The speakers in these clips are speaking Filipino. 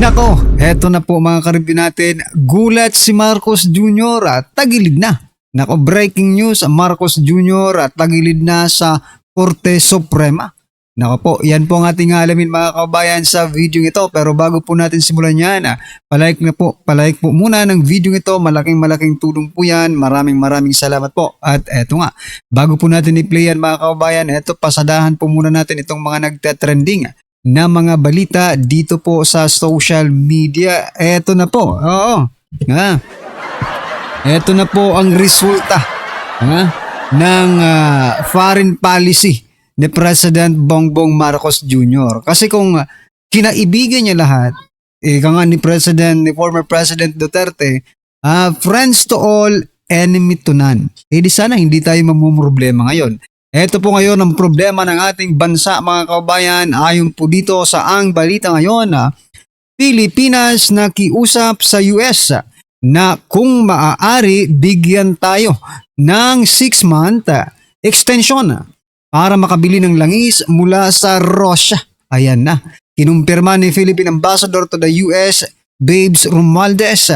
Nako, eto na po mga karibin natin. Gulat si Marcos Jr. at tagilid na. Nako, breaking news, Marcos Jr. at tagilid na sa Korte Suprema. Nako po, yan po ang ating alamin mga kabayan sa video ito. Pero bago po natin simulan yan, palike po muna ng video ito. Malaking tulong po yan. Maraming salamat po. At eto nga, bago po natin i-play yan mga kabayan, eto pasadahan po muna natin itong mga nagte-trending na mga balita dito po sa social media. Eto na po. Oo. Eto na po ang resulta ng foreign policy ni President Bongbong Marcos Jr. Kasi kung kinaibigan niya lahat, nga ni former President Duterte, friends to all, enemy to none. Di sana hindi tayo mamumroblema ngayon. Ito po ngayon ang problema ng ating bansa mga kabayan. Ayon po dito sa ang balita ngayon, Pilipinas nakiusap sa US na kung maaari bigyan tayo ng 6-month extension para makabili ng langis mula sa Russia. Ayan na. Kinumpirma ni Philippine Ambassador to the US, Babes Romualdez,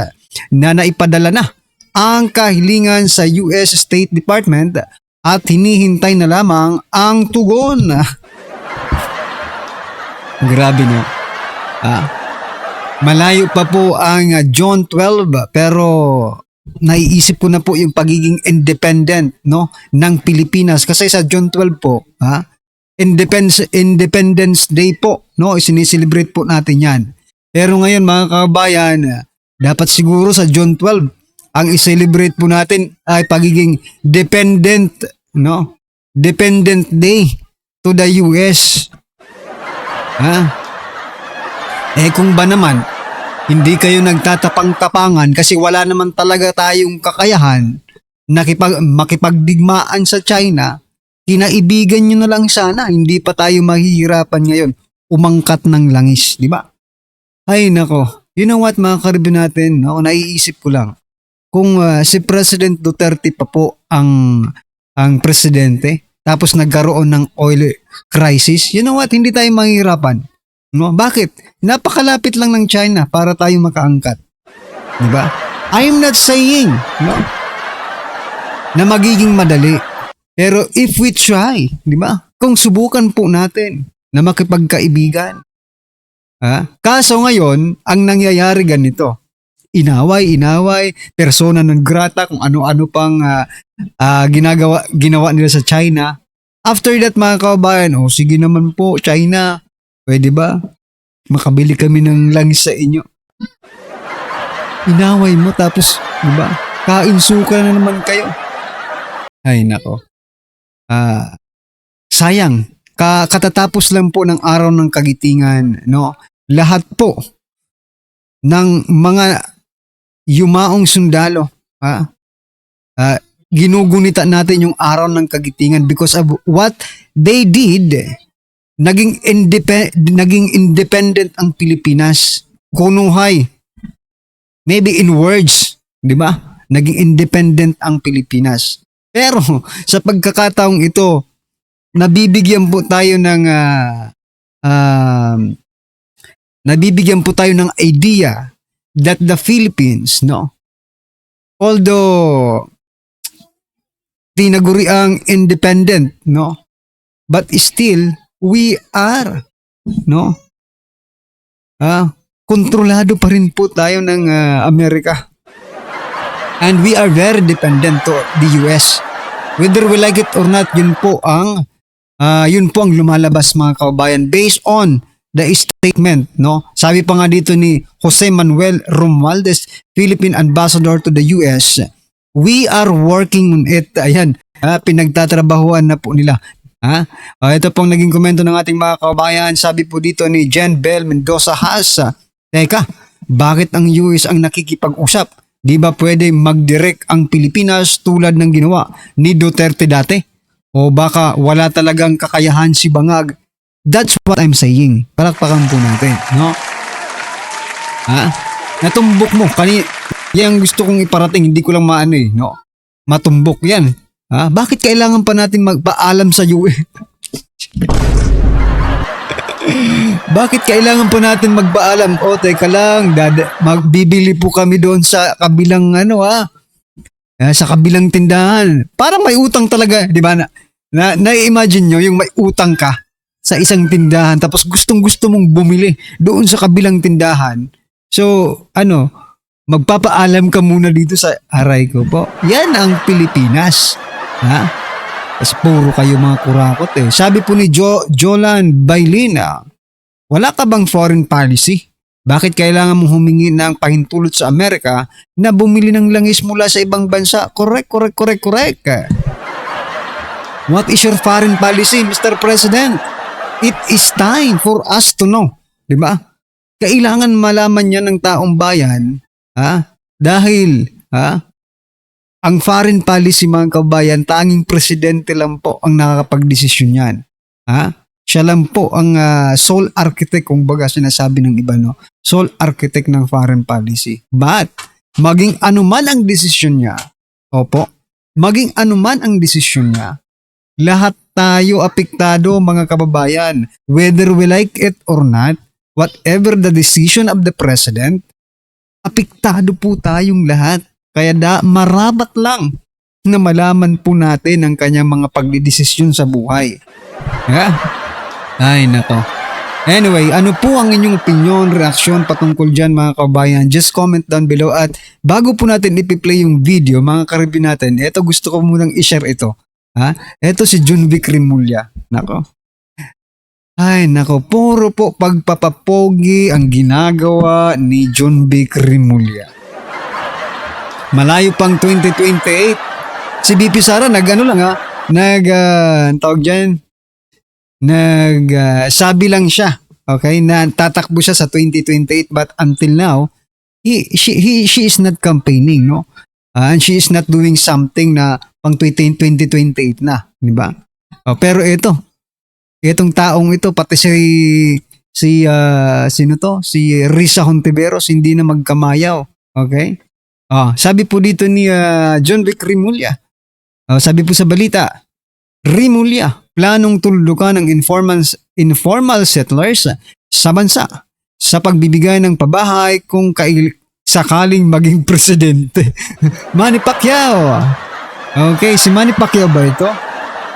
na naipadala na ang kahilingan sa US State Department at hinihintay na lamang ang tugon. Grabe no. Malayo pa po ang June 12 pero naiisip ko na po yung pagiging independent ng Pilipinas kasi sa June 12 po, Independence Day po, sineselebrate po natin yan. Pero ngayon mga kabayan, dapat siguro sa June 12 ang i-celebrate po natin ay pagiging dependent Day to the US. Kung ba naman hindi kayo nagtatapang-tapangan kasi wala naman talaga tayong kakayahan makipagdigmaan sa China, kinaibigan nyo na lang sana, hindi pa tayo mahihirapan ngayon umangkat ng langis, di ba? Ay nako, you know what mga karibin natin, naiisip ko lang, kung si President Duterte pa po ang presidente, tapos nagkaroon ng oil crisis, you know what, hindi tayo mahihirapan. Bakit? Napakalapit lang ng China para tayo makaangkat. Diba? I'm not saying na magiging madali. Pero if we try, diba? Kung subukan po natin na makipagkaibigan. Kaso ngayon, ang nangyayari ganito. Inaway, persona non grata, kung ano-ano pang ginawa nila sa China. After that mga kabayan, sige naman po, China, pwede ba? Makabili kami ng langis sa inyo. Inaway mo tapos, diba? Kainsuka na naman kayo. Ay nako. Sayang. Katatapos lang po ng araw ng kagitingan, lahat po ng mga yumaong sundalo, ginugunita natin yung araw ng kagitingan because of what they did. Naging independent ang Pilipinas. Kunuhay. Maybe in words, di ba? Naging independent ang Pilipinas. Pero sa pagkakataong ito, nabibigyan po tayo ng idea that the Philippines, although tinaguriang independent, but still we are, kontrolado pa rin po tayo ng Amerika. And we are very dependent to the US. Whether we like it or not, yun po ang lumalabas mga kababayan based on the statement, Sabi pa nga dito ni Jose Manuel Romualdez, Philippine Ambassador to the US, we are working on it. Ayan, pinagtatrabahuan na po nila. Ito pong naging komento ng ating mga kababayan. Sabi po dito ni Jen Bell Mendoza Haas, teka, bakit ang US ang nakikipag-usap? Di ba pwede mag-direct ang Pilipinas tulad ng ginawa ni Duterte dati? O baka wala talagang kakayahan si Bangag? That's what I'm saying. Palakpakan po natin, Natumbok mo. Yan gusto kong iparating, hindi ko lang matumbok yan. Bakit kailangan pa natin magpaalam sa UN? Bakit kailangan po natin magpaalam? O, teka lang, magbibili po kami doon sa kabilang sa kabilang tindahan. Parang may utang talaga, di ba? Na-imagine nyo yung may utang ka sa isang tindahan tapos gustong-gusto mong bumili doon sa kabilang tindahan. So, magpapaalam ka muna dito sa aray ko po. Yan ang Pilipinas. Ha? Tapos puro kayo mga kurakot eh. Sabi po ni Jolan Bailina, wala ka bang foreign policy? Bakit kailangan mong humingi ng pahintulot sa Amerika na bumili ng langis mula sa ibang bansa? Correct. What is your foreign policy, Mr. President? It is time for us to know. Diba? Kailangan malaman niya ng taong bayan, dahil, ang foreign policy mga kabayan, tanging presidente lang po ang nakakapagdesisyon yan. Siya lang po ang sole architect, kung baga sinasabi ng iba, no? Sole architect ng foreign policy. But, maging anuman ang desisyon niya, maging anuman ang desisyon niya, lahat tayo apektado mga kababayan. Whether we like it or not, whatever the decision of the president, apektado po tayong lahat. Kaya marapat lang na malaman po natin ang kanyang mga pagdidesisyon sa buhay. Ay, nako. Anyway, ano po ang inyong opinion, reaksyon patungkol dyan mga kabayan? Just comment down below at bago po natin ipi-play yung video, mga karibin natin, eto gusto ko munang i-share ito. Eto si John Vic Rimulya. Nako. Ay, nako. Puro po pagpapapogi ang ginagawa ni John Vic Rimulya. Malayo pang 2028. Si BP Sara sabi lang siya, okay, na tatakbo siya sa 2028 but until now, she is not campaigning, no? And she is not doing something na pang 2028 na, di ba? Pero itong taong ito, pati si Risa Hontiveros, hindi na magkamayaw, okay? Sabi po dito ni John Vic Rimulya, sabi po sa balita, Rimulya, planong tuldukan ng informal settlers sa bansa sa pagbibigay ng pabahay kung sakaling maging presidente. Manny Pacquiao. Okay, si Manny Pacquiao ba ito?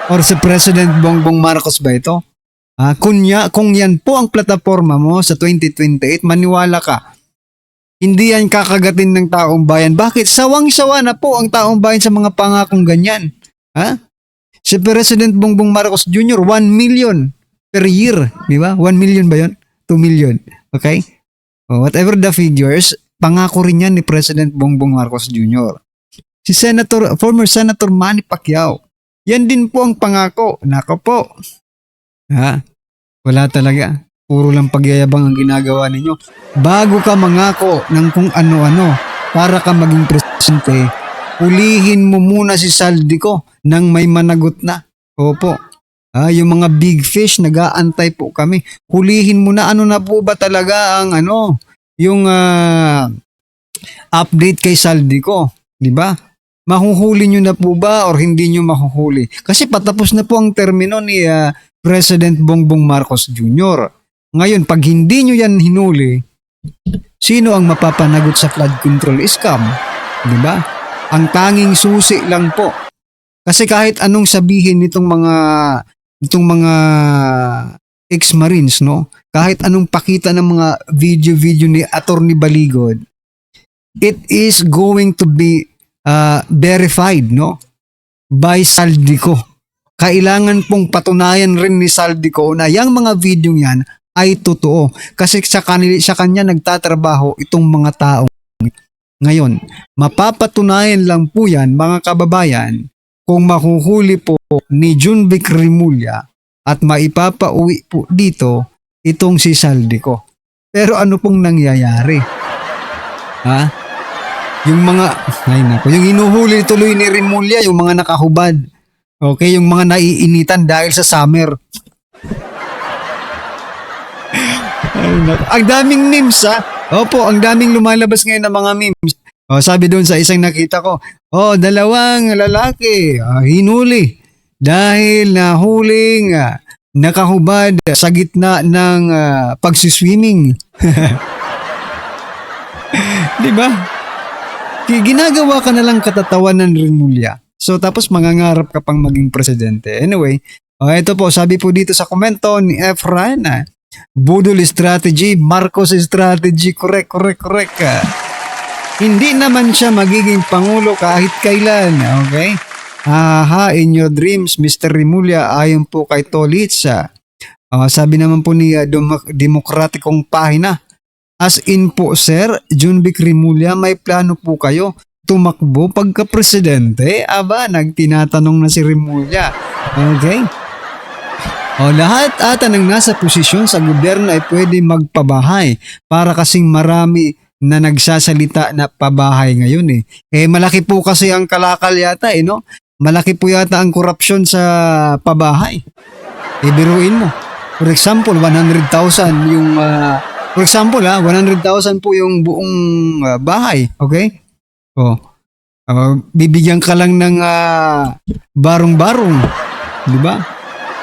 Or si President Bongbong Marcos ba ito? Kung yan po ang plataforma mo sa 2028, maniwala ka. Hindi yan kakagatin ng taong bayan. Bakit? Sawang-sawa na po ang taong bayan sa mga pangakong ganyan. Si President Bongbong Marcos Jr., 1 million per year. Di ba? 1 million ba yun? 2 million. Okay? Whatever the figures, pangako rin yan ni President Bongbong Marcos Jr. Si former Senator Manny Pacquiao, yan din po ang pangako. Nako po. Wala talaga. Puro lang pagyayabang ang ginagawa ninyo. Bago ka mangako ng kung ano-ano para ka maging presidente, ulihin mo muna si Saldico nang may managot na. Opo. Yung mga big fish, nag-aantay po kami. Hulihin mo na, ano na po ba talaga ang yung update kay Saldico. Diba? Mahuhuli nyo na po ba or hindi nyo mahuhuli? Kasi patapos na po ang termino ni President Bongbong Marcos Jr. Ngayon, pag hindi nyo yan hinuli, sino ang mapapanagot sa flood control scam? Diba? Ang tanging susi lang po. Kasi kahit anong sabihin nitong mga ex-marines, no? Kahit anong pakita ng mga video ni Attorney Baligod, it is going to be verified, no? By Saldico. Kailangan pong patunayan rin ni Saldico na yung mga video yan ay totoo. Kasi sa kanya nagtatrabaho itong mga tao. Ngayon, mapapatunayan lang po yan, mga kababayan, kung mahuhuli po ni John Vic Rimulya at maipapauwi po dito itong si Saldico. Pero ano pong nangyayari? Yung hinuhuli tuloy ni Rimulya, yung mga nakahubad. Okay, yung mga naiinitan dahil sa summer. Ang daming memes Opo, ang daming lumalabas ngayon ng mga memes. Sabi doon sa isang nakita ko, dalawang lalaki hinuli dahil nahuling nakahubad sa gitna ng pagsiswimming. Di ba? Ginagawa ka na lang katatawanan, Rimulya. So tapos mangangarap ka pang maging presidente. Anyway, ito po, sabi po dito sa komento ni Efran, budol strategy, Marcos strategy, correct. Hindi naman siya magiging pangulo kahit kailan, okay? In your dreams, Mr. Rimulya, ayon po kay Tolitz. Sabi naman po ni Demokratikong Pahina, as in po, Sir, Junvic Rimulya, may plano po kayo tumakbo pagka-presidente? Aba, nagtinatanong na si Rimulya. Okay? Lahat ata ng nasa posisyon sa gobyerno ay pwede magpabahay para kasing marami na nagsasalita na pabahay ngayon eh. Malaki po kasi ang kalakal yata no? Malaki po yata ang korupsyon sa pabahay. Biruin mo. For example, 100,000 yung 100,000 po yung buong bahay, okay? Bibigyan ka lang ng barong-barong, di ba?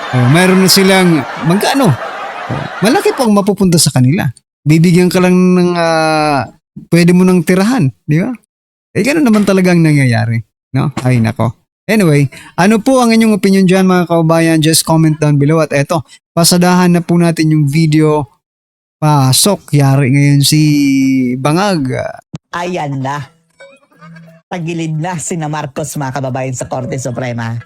Mayroon na silang magkano? Malaki po ang mapupunta sa kanila. Bibigyan ka lang ng pwede mo nang tirahan, di ba? Ganun naman talagang nangyayari, no? Ay nako. Anyway, ano po ang inyong opinion dyan mga kababayan? Just comment down below. At eto, pasadahan na po natin yung video. Pasok, yari ngayon si Bangag. Ayan na. Tagilid na sina Marcos mga kababayan sa Korte Suprema.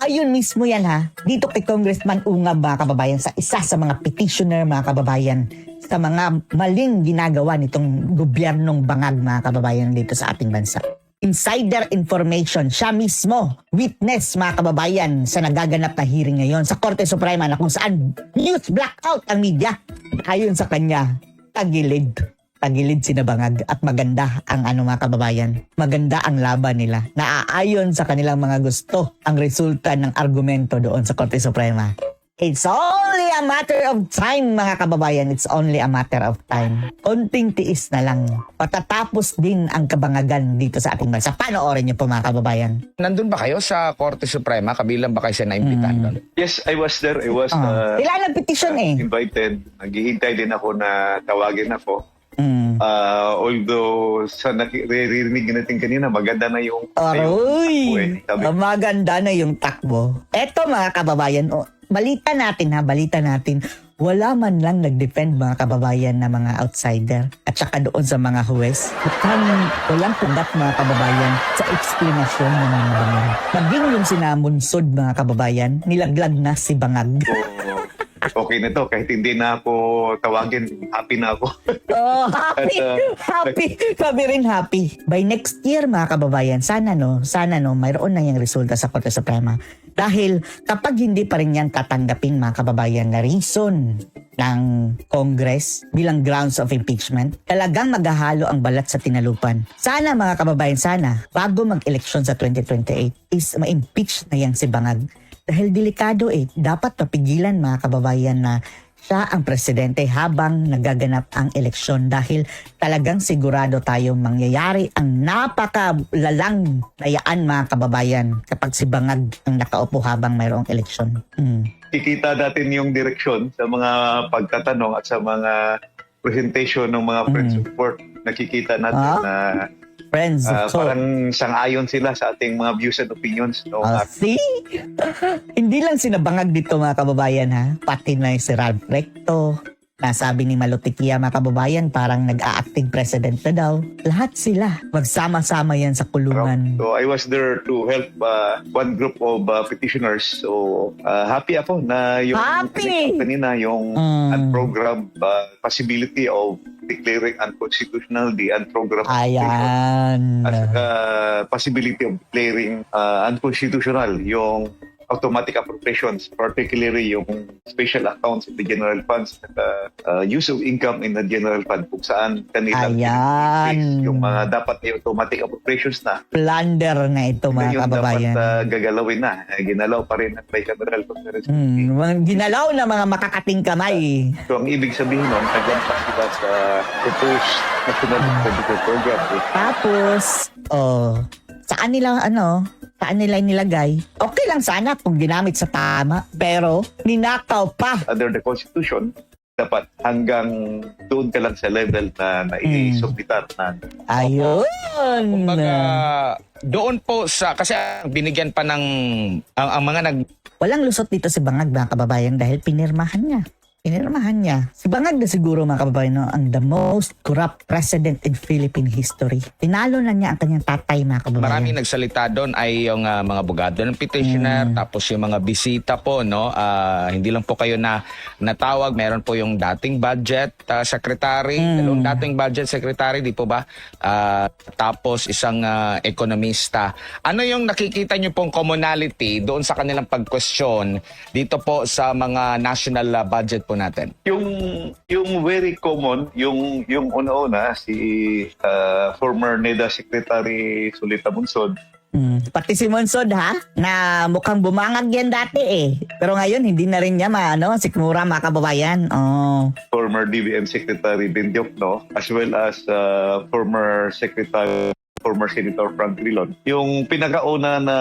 Ayun mismo yan ha. Dito kay Congressman Ungab mga kababayan sa isa sa mga petitioner mga kababayan sa mga maling ginagawa nitong gobyernong Bangag mga kababayan dito sa ating bansa. Insider information, siya mismo, witness mga kababayan sa nagaganap na hearing ngayon sa Korte Suprema na kung saan news blackout ang media. Ayon sa kanya, tagilid sina Bangag at maganda ang mga kababayan. Maganda ang laban nila. Naaayon sa kanilang mga gusto ang resulta ng argumento doon sa Korte Suprema. It's only a matter of time, mga kababayan. It's only a matter of time. Konting tiis na lang. Patatapos din ang kabangagan dito sa ating bansa. Panoorin niyo po, mga kababayan. Nandun ba kayo sa Korte Suprema? Kabilang ba kayo sa naimbitahan? Yes, I was there. I was Ilan ang petition invited. Naghihintay din ako na tawagin ako. Although sa naririnig natin kanina, maganda na yung Aroy! Maganda na yung takbo. Eto mga kababayan, balita natin, wala man lang nag-defend mga kababayan na mga outsider at saka doon sa mga huwes. Walang tanggap mga kababayan sa explanation ng mga Bangag. Maging yung sinamunsod mga kababayan, nilaglag na si Bangag. Okay na to, kahit hindi na ako tawagin, happy na ako. Happy. Kami rin happy. By next year mga kababayan, sana mayroon na yung resulta sa Korte Suprema. Dahil kapag hindi pa rin yan tatanggapin mga kababayan na reason ng Congress bilang grounds of impeachment, talagang maghahalo ang balat sa tinalupan. Sana mga kababayan, bago mag-eleksyon sa 2028 is ma-impeach na yan si Bangag. Dahil delikado dapat mapigilan mga kababayan na siya ang presidente habang nagaganap ang eleksyon dahil talagang sigurado tayong mangyayari ang napakalalang dayaan mga kababayan kapag si Bangag ang nakaupo habang mayroong eleksyon. Kikita natin yung direksyon sa mga pagtatanong at sa mga presentation ng mga friends support. Nakikita natin na parang sang-ayon sila sa ating mga views and opinions. See? Hindi lang sinabangag dito mga kababayan ha. Pati na si Ralph Recto. Nasabi ni Malutikia mga kababayan parang nag-a-acting president na daw. Lahat sila. Magsama-sama yan sa kulungan. So I was there to help one group of petitioners. So happy ako na yung kanina yung program possibility of declaring unconstitutional the unprogrammed Ayan. at possibility of declaring unconstitutional yung automatic appropriations, particularly yung special accounts in the general funds at use of income in the general fund kung saan kanilang yung mga dapat ay automatic appropriations na. Plunder na ito mga kababayan. Dapat gagalawin na. Ginalaw pa rin at may Federal Conference. Ginalaw na mga makakating kamay. So ang ibig sabihin nun, naglampas sila sa proposed National Expenditure Program. Tapos, saan nila saan nila nilagay, okay lang sana kung ginamit sa tama. Pero, ninakaw pa. Under the Constitution, dapat hanggang doon ka lang sa level na naisumpitar na. Ayun. Kumbaga, doon po sa, kasi binigyan pa ng, ang mga Walang lusot dito si Bangag, mga kababayan, dahil pinirmahan niya. Pinirmahan niya. Si Bangag na siguro, mga kababayan, no, ang the most corrupt president in Philippine history. Tinalo na niya ang kanyang tatay, mga kababayan. maraming nagsalita doon ay yung mga abogado ng petitioner, tapos yung mga bisita po, no? Hindi lang po kayo na natawag, meron po yung dating budget secretary, dalawang dating budget secretary, di po ba? Tapos isang ekonomista. Ano yung nakikita niyo pong commonality doon sa kanilang pag-question dito po sa mga national budget po natin? Yung very common, yung una-una, si former NEDA Secretary Solita Bunsod, Pati si Monsod, ha? Na mukhang bumangag yan dati eh. Pero ngayon, hindi na rin niya sikmura, mga kababayan. Oh. former DBM Secretary Bendiok, no, as well as former Senator Frank Drilon. Yung pinakauna na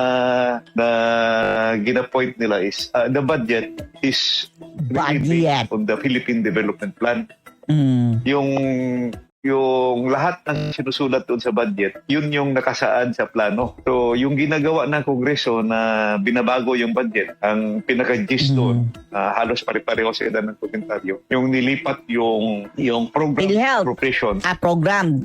gina-point nila is the budget is Budget. on the Philippine Development Plan. Yung lahat ng sinusulat doon sa budget, yun yung nakasaad sa plano. So, yung ginagawa ng Kongreso na binabago yung budget, ang pinaka-gist doon, halos pare-pareho sila ng komentaryo. Yung nilipat yung program PhilHealth. appropriation, Program.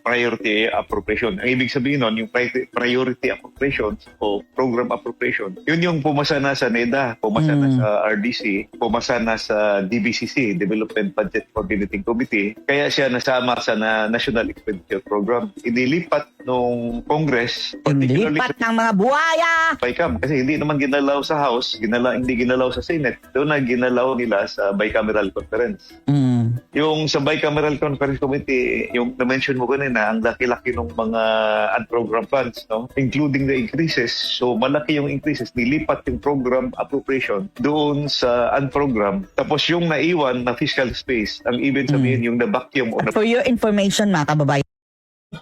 priority appropriation. Ang ibig sabihin nun, yung priority appropriations o program appropriation, yun yung pumasa na sa NEDA, pumasa na sa RDC, pumasa na sa DBCC, Development Budget Coordinating Committee. Kaya siya nasama sa National Expenditure Program. Inilipat nung Congress, particularly Lipat ng mga buhaya. BICAM, kasi hindi naman ginalaw sa House, hindi ginalaw sa Senate, doon na ginalaw nila sa Bicameral Conference. Yung sa Bicameral Conference Committee, yung na-mention mo kanina, ang laki-laki ng mga unprogrammed funds, no? Including the increases. So, malaki yung increases. Nilipat yung program appropriation doon sa unprogrammed. Tapos yung naiwan na fiscal space, ang ibig sabihin yung na-vacuum o For your information, mga kababayan,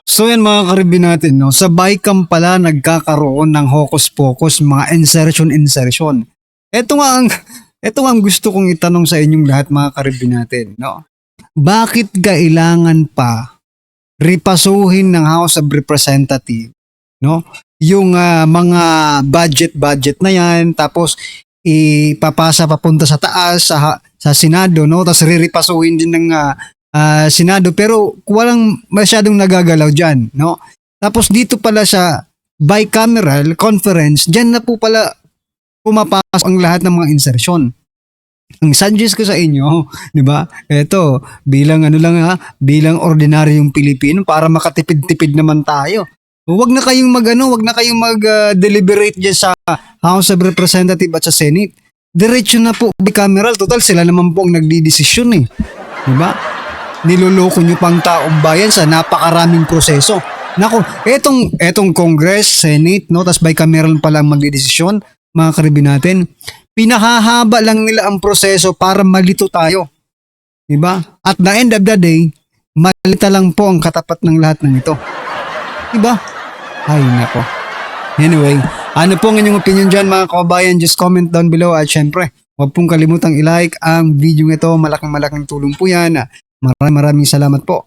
So yan mga karibin natin, no? Sa BICAM pala nagkakaroon ng hocus-pocus, mga insertion. Ito nga ang gusto kong itanong sa inyong lahat, mga karibin natin, no? Bakit kailangan pa ripasuhin ng House of Representatives, no? Yung mga budget na yan, tapos ipapasa papunta sa taas sa Senado, no? Tapos riripasuhin din ng Senado, pero walang masyadong nagagalaw dyan, no? Tapos dito pala sa bicameral conference, dyan na po pala pumapasok ang lahat ng mga insertion. Ang suggest ko sa inyo, di ba? Eto, bilang bilang ordinaryong Pilipino, para makatipid-tipid naman tayo. Huwag na kayong mag-deliberate dyan sa House of Representatives at sa Senate. Diretso na po bicameral, total sila naman po ang nagdidesisyon eh. Di ba? Niloloko nyo pang taong bayan sa napakaraming proseso. Nako, etong Congress, Senate, no, tas bicameral pa lang magdidesisyon, mga karibin natin, pinahahaba lang nila ang proseso para malito tayo. Diba? At the end of the day, malita lang po ang katapat ng lahat ng ito. Diba? Ay, nako. Anyway, ano po ang inyong opinion dyan, mga kababayan? Just comment down below at syempre, huwag pong kalimutang i-like ang video ito. Malaking tulong po yan. Maraming salamat po.